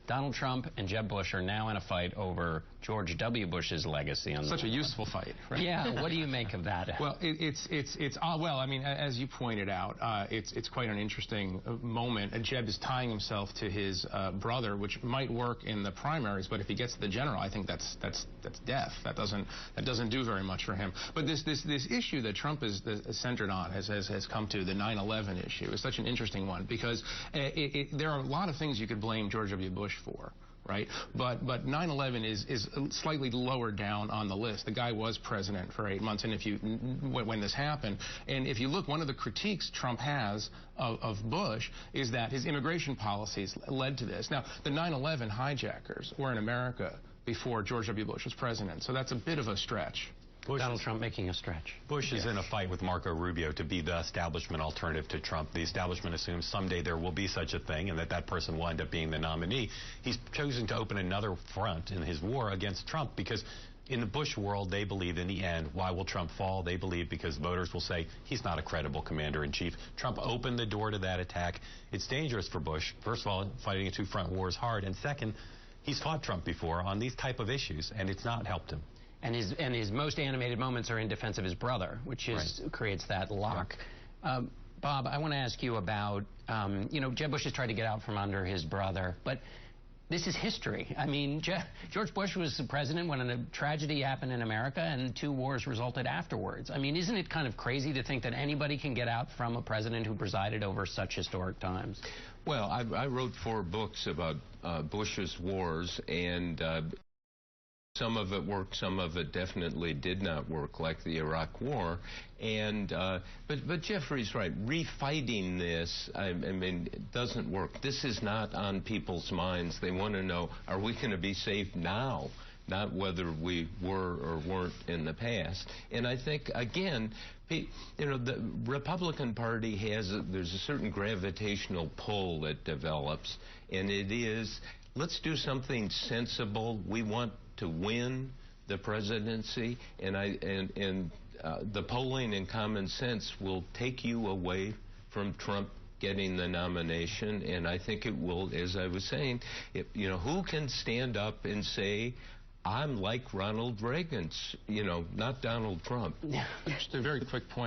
Donald Trump and Jeb Bush are now in a fight over George W. Bush's legacy. Such a useful fight, right? Yeah, what do you make of that? Well, well, I mean, as you pointed out, it's quite an interesting moment. Jeb is tying himself to his brother, which might work in the primaries, but if he gets to the general, I think that's death. That doesn't do very much for him. But this issue that Trump is centered on has come to the 9/11 issue is such an interesting one because there are a lot of things you could blame George W. Bush for, right? But 9/11 is slightly lower down on the list. The guy was president for 8 months, and when this happened, and if you look, one of the critiques Trump has of Bush is that his immigration policies led to this. Now, the 9/11 hijackers were in America before George W. Bush was president, so that's a bit of a stretch. Donald Trump making a stretch. Bush is in a fight with Marco Rubio to be the establishment alternative to Trump. The establishment assumes someday there will be such a thing and that person will end up being the nominee. He's chosen to open another front in his war against Trump because in the Bush world, they believe in the end, why will Trump fall? They believe because voters will say he's not a credible commander-in-chief. Trump opened the door to that attack. It's dangerous for Bush. First of all, fighting a two-front war is hard. And second, he's fought Trump before on these type of issues, and it's not helped him. And his most animated moments are in defense of his brother, which creates that lock. Yeah. Bob, I want to ask you about, Jeb Bush has tried to get out from under his brother, but this is history. I mean, George Bush was the president when a tragedy happened in America and 2 wars resulted afterwards. I mean, isn't it kind of crazy to think that anybody can get out from a president who presided over such historic times? Well, I wrote 4 books about Bush's wars, and some of it worked, some of it definitely did not work, like the Iraq War. And but Jeffrey's right. Refighting this, I mean, it doesn't work. This is not on people's minds. They want to know, are we going to be safe now? Not whether we were or weren't in the past. And I think, again, the Republican Party there's a certain gravitational pull that develops, and it is, let's do something sensible. We want to win the presidency, and the polling and common sense will take you away from Trump getting the nomination, and I think it will, as I was saying, who can stand up and say, I'm like Ronald Reagan, not Donald Trump. Just a very quick point.